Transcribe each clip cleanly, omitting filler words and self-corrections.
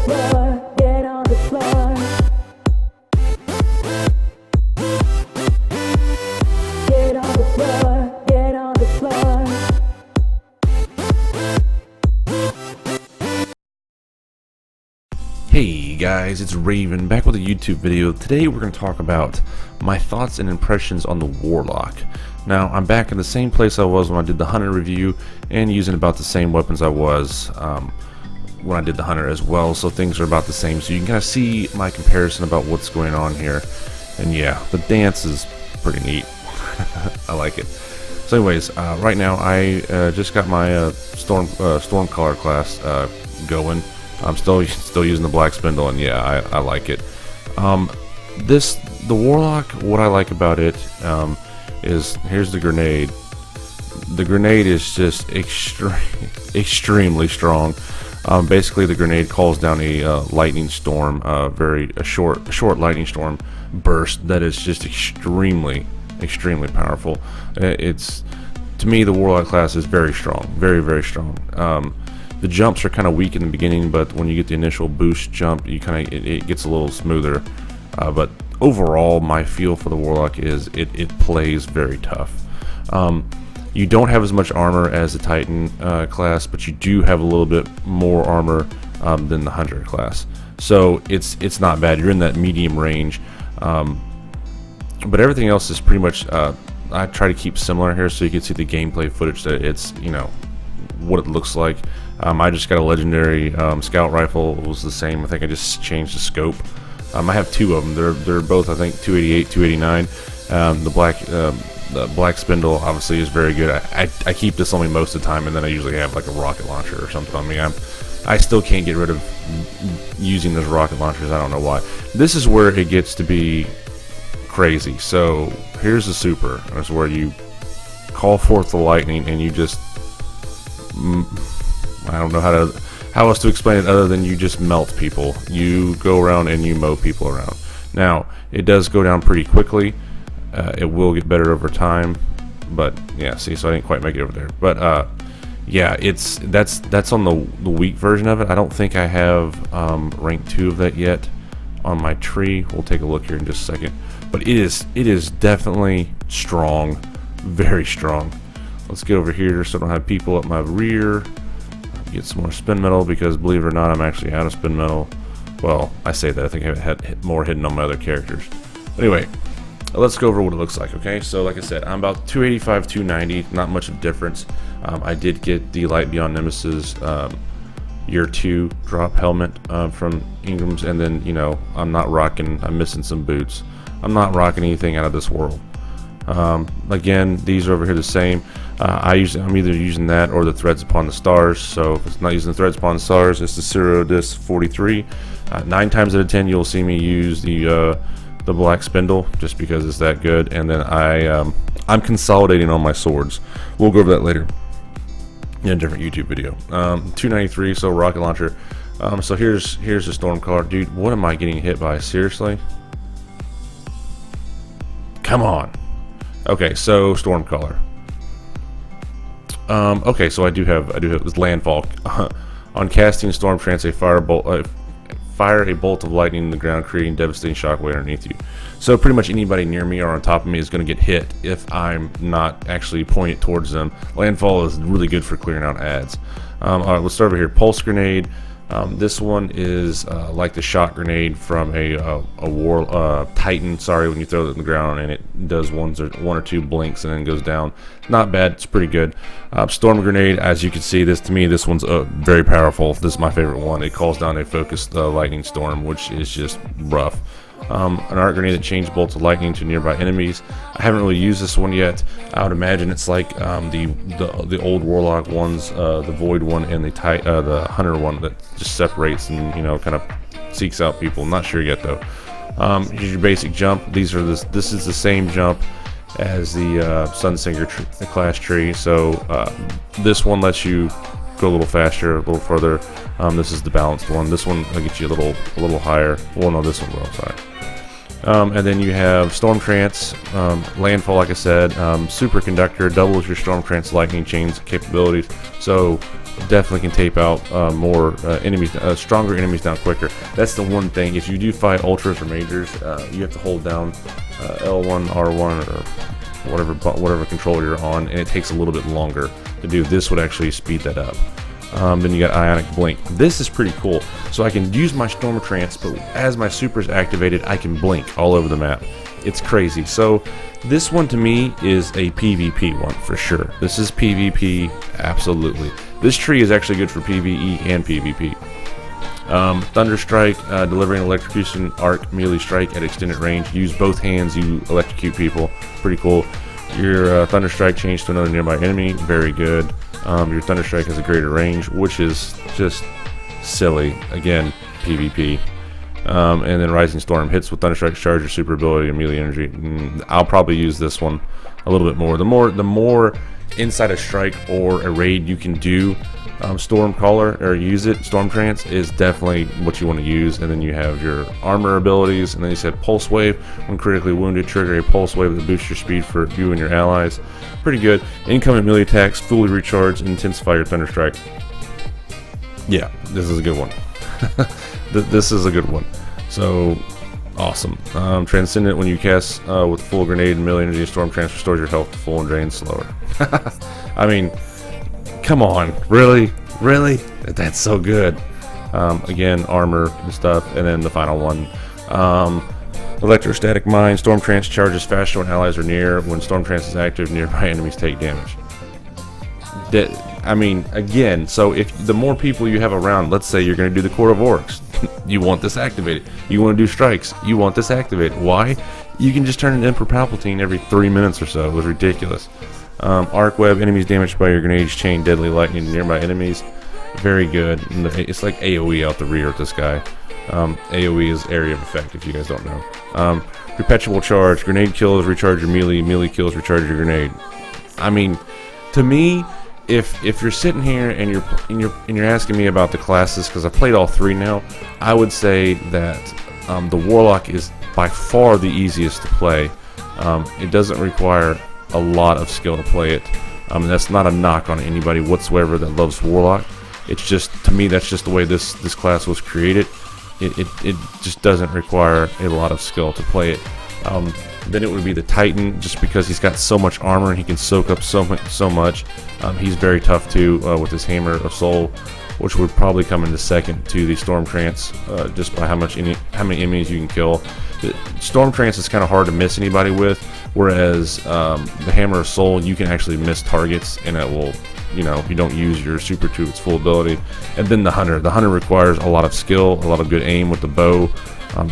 floor, get on the floor. Get on the floor, get on the floor. Hey guys, it's Raven back with a YouTube video. Today we're going to talk about my thoughts and impressions on the Warlock. Now I'm back in the same place I was when I did the Hunter review and using about the same weapons I was when I did the Hunter as well, so things are about the same, so you can kind of see my comparison about what's going on here. And yeah, the dance is pretty neat. I like it. So anyways, right now I just got my Stormcaller class going. I'm still using the black spindle, and yeah, I like it. The Warlock, what I like about it is, here's the grenade. The grenade is just extremely strong. Basically, the grenade calls down a lightning storm, a short lightning storm burst that is just extremely powerful. To me, the Warlock class is very strong, very strong. The jumps are kind of weak in the beginning, but when you get the initial boost jump, it gets a little smoother. But overall, my feel for the Warlock is it plays very tough. You don't have as much armor as the Titan class, but you do have a little bit more armor than the Hunter class. So it's not bad. You're in that medium range. But everything else is pretty much. I try to keep similar here, so you can see the gameplay footage that it's what it looks like. I just got a legendary scout rifle. It was the same. I think I just changed the scope. I have two of them. They're both, I think, 288, 289. The black spindle obviously is very good. I keep this on me most of the time, and then I usually have like a rocket launcher or something on me. I still can't get rid of using those rocket launchers. I don't know why. This is where it gets to be crazy. So here's the super. That's where you call forth the lightning, and you just I don't know how else to explain it other than you just melt people. You go around and you mow people around. Now it does go down pretty quickly. It will get better over time, but yeah, see, so I didn't quite make it over there. But yeah, that's on the weak version of it. I don't think I have rank 2 of that yet on my tree. We'll take a look here in just a second. But it is definitely strong, very strong. Let's get over here so I don't have people at my rear. Get some more spin metal, because believe it or not, I'm actually out of spin metal. Well, I say that, I think I had more hidden on my other characters. Anyway, let's go over what it looks like. Okay, so like I said, I'm about 285, 290, not much of a difference. I did get the Light Beyond Nemesis year 2 drop helmet from Ingram's, and then I'm missing some boots. I'm not rocking anything out of this world. Again, these are over here the same. I'm either using that or the Threads Upon the Stars. So if it's not using the Threads Upon the Stars, it's the Ciro Disc 43. 9 times out of 10 you'll see me use the black spindle, just because it's that good. And then I'm consolidating on my swords. We'll go over that later in a different YouTube video. 293, so rocket launcher. So here's the Stormcaller. Dude, what am I getting hit by? Seriously? Come on. Okay, so Stormcaller. Okay, so I do have this landfall. On casting Storm Trance, fire a bolt of lightning in the ground, creating devastating shockwave underneath you. So pretty much anybody near me or on top of me is going to get hit if I'm not actually pointing it towards them. Landfall is really good for clearing out ads. All right, let's start over here. Pulse grenade. This one is like the shot grenade from a Titan. Sorry, when you throw it in the ground and it does one or two blinks and then goes down. Not bad. It's pretty good. Storm grenade, as you can see, to me this one's very powerful. This is my favorite one. It calls down a focused lightning storm, which is just rough. An arc grenade that changes bolts of lightning to nearby enemies. I haven't really used this one yet. I would imagine it's like the old Warlock ones, the Void one and the Hunter one that just separates and kind of seeks out people. I'm not sure yet though. Here's your basic jump. This is the same jump as the Sunsinger class tree. So this one lets you go a little faster, a little further. This is the balanced one. This one will get you a little higher. Well, no, this one will. Sorry. And then you have Storm Trance, Landfall, like I said, Superconductor, doubles your Storm Trance lightning chains capabilities. So definitely can tape out more enemies, stronger enemies down quicker. That's the one thing. If you do fight ultras or majors, you have to hold down L1, R1, or whatever controller you're on, and it takes a little bit longer to do. This would actually speed that up. Then you got Ionic Blink. This is pretty cool. So I can use my Storm Trance, but as my super is activated, I can blink all over the map. It's crazy. So this one to me is a PvP one for sure. This is PvP, absolutely. This tree is actually good for PvE and PvP. Thunder Strike, delivering electrocution arc melee strike at extended range. Use both hands, you electrocute people. Pretty cool. Your Thunder Strike changed to another nearby enemy. Very good. Your Thunder Strike has a greater range, which is just silly. Again, PvP. And then Rising Storm hits with Thunder Strike, charge your super ability and melee energy. I'll probably use this one a little bit more. The more inside a strike or a raid you can do Stormcaller or use it, Storm Trance is definitely what you want to use. And then you have your armor abilities, and then you said Pulse Wave. When critically wounded, trigger a Pulse Wave that boosts your speed for you and your allies. Pretty good. Incoming melee attacks fully recharge and intensify your Thunder Strike. Yeah, this is a good one. This is a good one. So awesome. Transcendent, when you cast with full grenade and melee energy, Storm Trance restores your health to full and drains slower. I mean, come on, really? That's so good. Again, armor and stuff. And then the final one, Electrostatic Mine. Storm Trance charges faster when allies are near. When Storm Trance is active, nearby enemies take damage. I mean, again, so if the more people you have around, let's say you're going to do the Court of Orcs, you want this activated. You want to do strikes, you want this activated. Why? You can just turn into Emperor Palpatine every 3 minutes or so. It was ridiculous. Arc Web, enemies damaged by your grenades chain deadly lightning to nearby enemies. Very good. It's like AoE out the rear with this guy. AoE is area of effect, if you guys don't know. Perpetual charge, grenade kills recharge your melee kills recharge your grenade. I mean, to me, if you're sitting here and you're asking me about the classes, because I've played all three now, I would say that the Warlock is by far the easiest to play. It doesn't require a lot of skill to play it. That's not a knock on anybody whatsoever that loves Warlock. It's just, to me, that's just the way this class was created. It just doesn't require a lot of skill to play it. Then it would be the Titan, just because he's got so much armor and he can soak up so much. He's very tough too, with his Hammer of Soul, which would probably come into second to the Storm Trance, just by how many enemies you can kill. The Storm Trance is kind of hard to miss anybody with, whereas the Hammer of Soul, you can actually miss targets, and it will, you don't use your super to its full ability. And then the Hunter. The Hunter requires a lot of skill, a lot of good aim with the bow.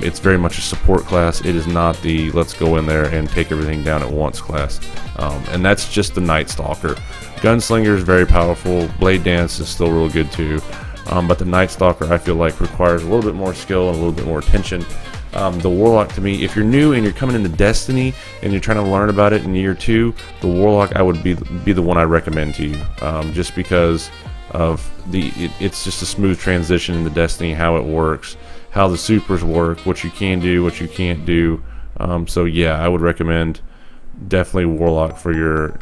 It's very much a support class. It is not the let's go in there and take everything down at once class. And that's just the Night Stalker. Gunslinger is very powerful. Blade Dance is still real good too. But the Night Stalker, I feel like, requires a little bit more skill and a little bit more attention. The Warlock, to me, if you're new and you're coming into Destiny and you're trying to learn about it in year 2, the Warlock I would be the one I recommend to you, just because of it's just a smooth transition into Destiny, how it works, how the supers work, what you can do, what you can't do. So yeah, I would recommend definitely Warlock for your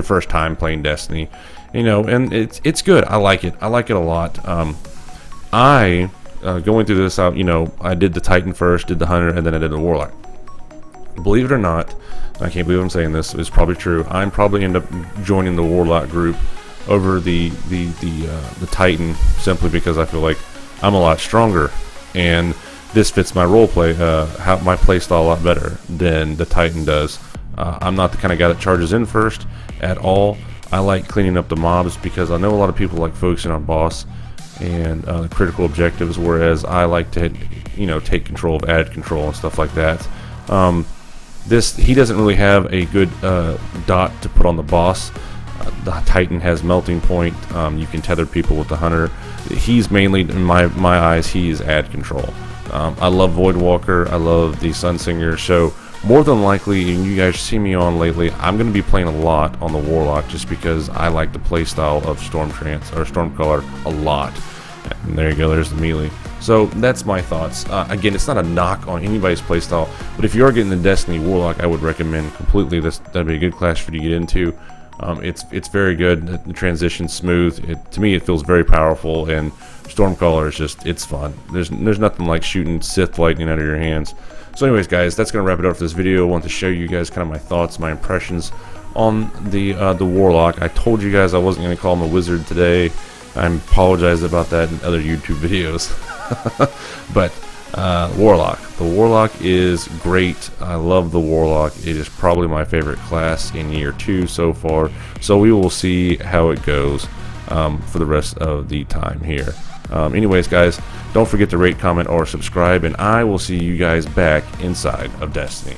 first time playing Destiny. And it's good. I like it. I like it a lot. Going through this out, I did the Titan first, did the Hunter, and then I did the Warlock. Believe it or not, I can't believe I'm saying this, it's probably true, I'm probably end up joining the Warlock group over the Titan, simply because I feel like I'm a lot stronger, and this fits my roleplay, my playstyle a lot better than the Titan does. I'm not the kind of guy that charges in first at all. I like cleaning up the mobs, because I know a lot of people like focusing on boss and critical objectives, whereas I like to take control of ad control and stuff like that. He doesn't really have a good dot to put on the boss. The Titan has melting point. You can tether people with the Hunter. He's mainly, in my eyes, he's ad control. I love Voidwalker, I love the Sunsinger, so more than likely, and you guys see me on lately, I'm going to be playing a lot on the Warlock, just because I like the playstyle of Storm Trance or Stormcaller a lot. And there you go, there's the melee. So that's my thoughts. Again, it's not a knock on anybody's playstyle, but if you are getting the Destiny Warlock, I would recommend completely. That'd be a good class for you to get into. It's very good. The transition's smooth. To me, it feels very powerful, and Stormcaller is just, it's fun. There's nothing like shooting Sith lightning out of your hands. So anyways, guys, that's gonna wrap it up for this video. I want to show you guys kind of my thoughts, my impressions on the Warlock. I told you guys I wasn't gonna call him a wizard today. I apologize about that in other YouTube videos. But Warlock. The Warlock is great. I love the Warlock. It is probably my favorite class in year 2 so far. So we will see how it goes for the rest of the time here. Anyways, guys, don't forget to rate, comment, or subscribe, and I will see you guys back inside of Destiny.